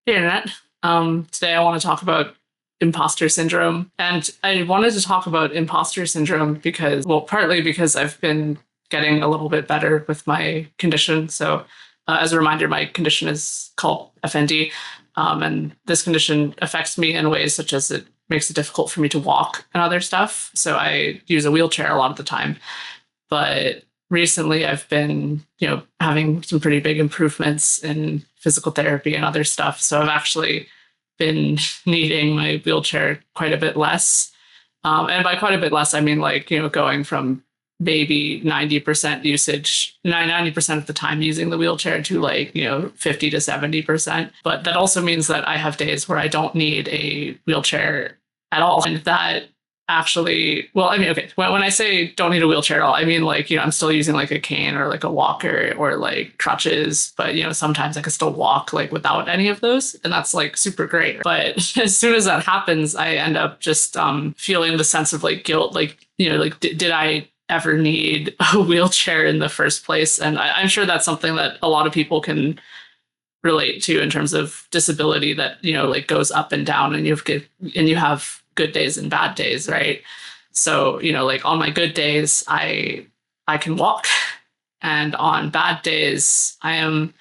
Hey, Internet. Today I want to talk about imposter syndrome. And I wanted to talk about imposter syndrome because, well, partly because I've been getting a little bit better with my condition. So, as a reminder, my condition is called FND. And this condition affects me in ways such as it makes it difficult for me to walk and other stuff. So, I use a wheelchair a lot of the time. But recently I've been, having some pretty big improvements in physical therapy and other stuff. So I've actually been needing my wheelchair quite a bit less. And by quite a bit less, I mean like, going from maybe 90% usage, 90% of the time using the wheelchair to like, 50 to 70%. But that also means that I have days where I don't need a wheelchair at all. And that actually, well, I mean, okay, when I say don't need a wheelchair at all, I mean like, I'm still using like a cane or like a walker or like crutches, but sometimes I can still walk like without any of those. And that's like super great. But as soon as that happens, I end up just feeling the sense of like guilt, like, like did I ever need a wheelchair in the first place? And I'm sure that's something that a lot of people can relate to in terms of disability that, like goes up and down and you have good days and bad days, right? So, like on my good days, I can walk. And on bad days, I am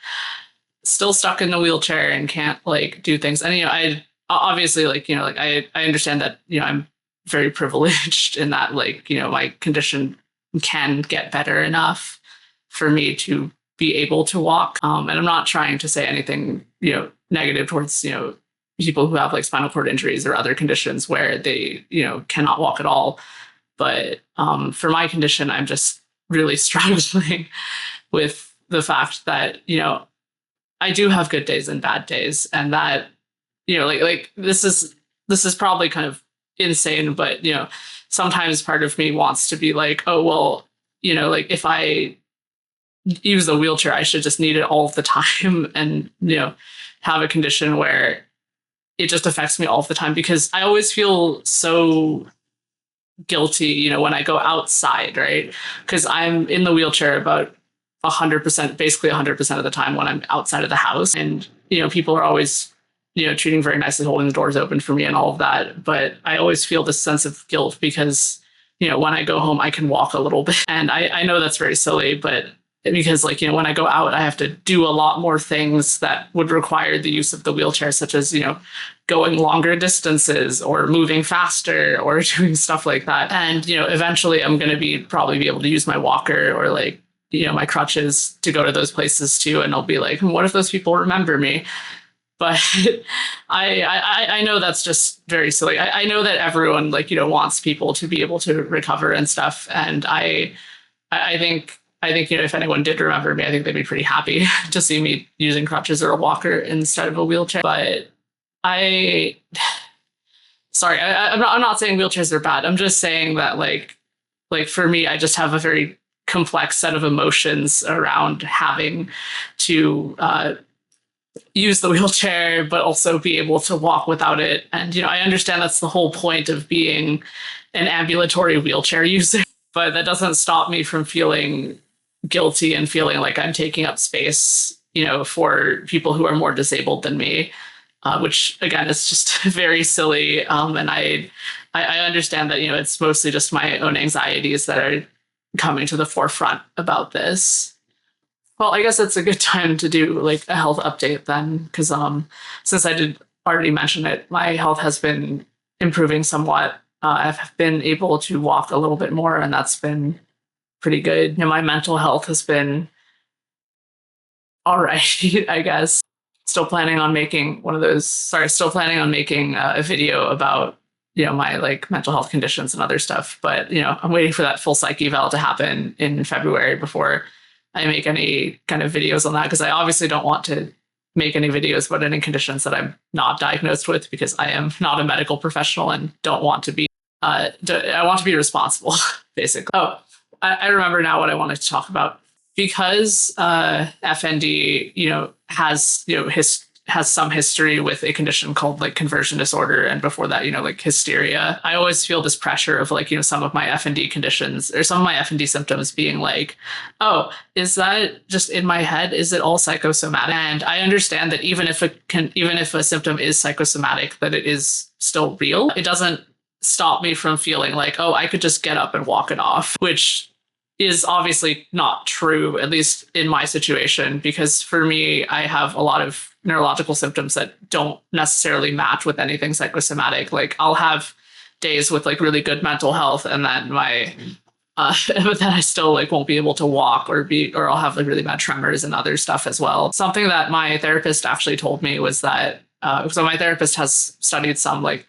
still stuck in the wheelchair and can't like do things. And I obviously like, like I understand that, I'm very privileged in that like, my condition can get better enough for me to be able to walk. And I'm not trying to say anything, negative towards, people who have like spinal cord injuries or other conditions where they, cannot walk at all. But for my condition, I'm just really struggling with the fact that, I do have good days and bad days. And that, like this is probably kind of insane, but sometimes part of me wants to be like, oh, well, like if I use the wheelchair, I should just need it all the time and, have a condition where it just affects me all the time because I always feel so guilty, when I go outside, right? Because I'm in the wheelchair about 100%, basically 100% of the time when I'm outside of the house. And, people are always, treating very nicely, holding the doors open for me and all of that. But I always feel this sense of guilt because, when I go home, I can walk a little bit. And I know that's very silly, but because like when I go out I have to do a lot more things that would require the use of the wheelchair, such as going longer distances or moving faster or doing stuff like that. And eventually I'm going to be probably be able to use my walker or like my crutches to go to those places too, and I'll be like, what if those people remember me? But I know that's just very silly. I know that everyone like wants people to be able to recover and stuff, and I think if anyone did remember me, I think they'd be pretty happy to see me using crutches or a walker instead of a wheelchair. But I, sorry, I'm not saying wheelchairs are bad. I'm just saying that like for me, I just have a very complex set of emotions around having to use the wheelchair, but also be able to walk without it. And I understand that's the whole point of being an ambulatory wheelchair user, but that doesn't stop me from feeling guilty and feeling like I'm taking up space, for people who are more disabled than me, which again is just very silly. And I understand that it's mostly just my own anxieties that are coming to the forefront about this. Well, I guess it's a good time to do like a health update then, because since I did already mention it, my health has been improving somewhat. I've been able to walk a little bit more, and that's been pretty good. My mental health has been all right, I guess. Still planning on making still planning on making a video about, my like mental health conditions and other stuff. But, I'm waiting for that full psych eval to happen in February before I make any kind of videos on that. Cause I obviously don't want to make any videos about any conditions that I'm not diagnosed with, because I am not a medical professional and don't want to be, I want to be responsible, basically. Oh, I remember now what I wanted to talk about. Because FND, has has some history with a condition called like conversion disorder, and before that, like hysteria. I always feel this pressure of like, some of my FND conditions or some of my FND symptoms being like, oh, is that just in my head? Is it all psychosomatic? And I understand that even if a symptom is psychosomatic, that it is still real. It doesn't stop me from feeling like, oh, I could just get up and walk it off, which is obviously not true, at least in my situation, because for me, I have a lot of neurological symptoms that don't necessarily match with anything psychosomatic. Like I'll have days with like really good mental health, and then but then I still like won't be able to walk or I'll have like really bad tremors and other stuff as well. Something that my therapist actually told me was that, so my therapist has studied some like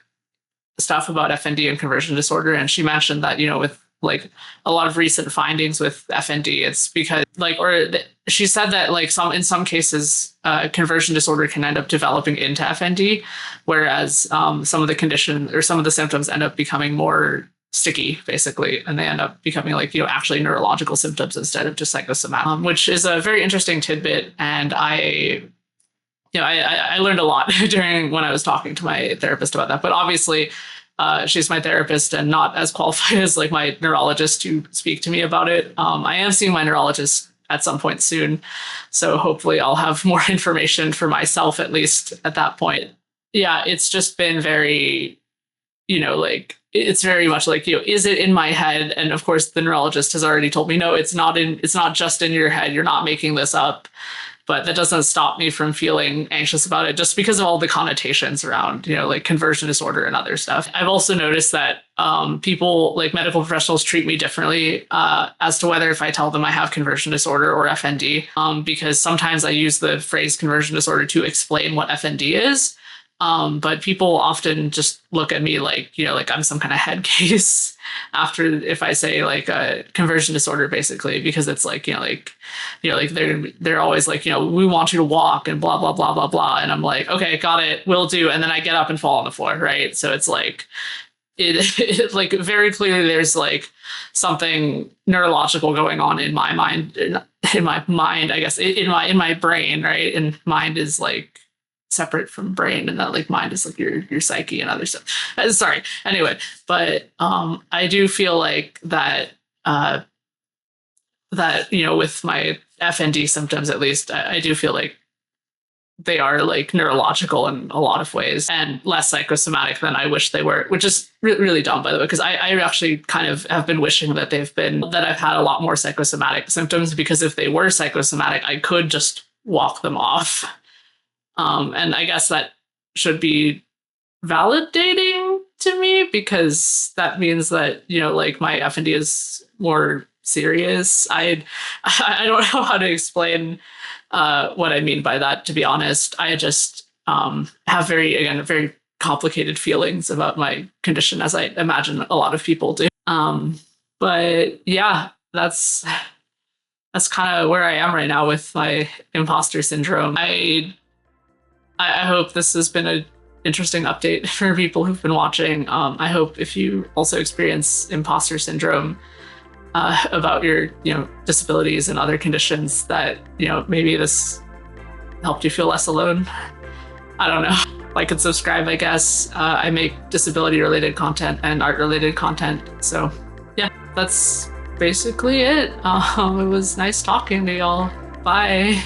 stuff about FND and conversion disorder, and she mentioned that, with like a lot of recent findings with FND, it's because she said that like in some cases, conversion disorder can end up developing into FND, whereas some of the condition or some of the symptoms end up becoming more sticky, basically, and they end up becoming like, actually neurological symptoms instead of just psychosomatic, which is a very interesting tidbit. And I learned a lot when I was talking to my therapist about that. But obviously, she's my therapist and not as qualified as like my neurologist to speak to me about it. I am seeing my neurologist at some point soon, so hopefully I'll have more information for myself, at least at that point. Yeah, it's just been very, like it's very much like, is it in my head? And of course, the neurologist has already told me, no, it's not just in your head. You're not making this up. But that doesn't stop me from feeling anxious about it, just because of all the connotations around, like conversion disorder and other stuff. I've also noticed that people, like medical professionals, treat me differently as to whether if I tell them I have conversion disorder or FND, because sometimes I use the phrase conversion disorder to explain what FND is. But people often just look at me like, like I'm some kind of head case after if I say like a conversion disorder, basically, because it's like, like they're always like, we want you to walk and blah, blah, blah, blah, blah. And I'm like, okay, got it, will do. And then I get up and fall on the floor. Right. So it's like, it like very clearly there's like something neurological going on in my mind, I guess, in my brain. Right. And mind is like separate from brain, and that like mind is like your psyche and other stuff. Sorry. Anyway, but I do feel like that with my FND symptoms, at least, I do feel like they are like neurological in a lot of ways and less psychosomatic than I wish they were, which is really dumb, by the way, because I actually kind of have been wishing that I've had a lot more psychosomatic symptoms, because if they were psychosomatic, I could just walk them off. And I guess that should be validating to me, because that means that, like my FND is more serious. I don't know how to explain what I mean by that, to be honest. I just have very complicated feelings about my condition, as I imagine a lot of people do. But yeah, that's kind of where I am right now with my imposter syndrome. I hope this has been an interesting update for people who've been watching. I hope if you also experience imposter syndrome about your, disabilities and other conditions, that, maybe this helped you feel less alone. I don't know. Like and subscribe, I guess. I make disability-related content and art-related content. So yeah, that's basically it. It was nice talking to y'all. Bye.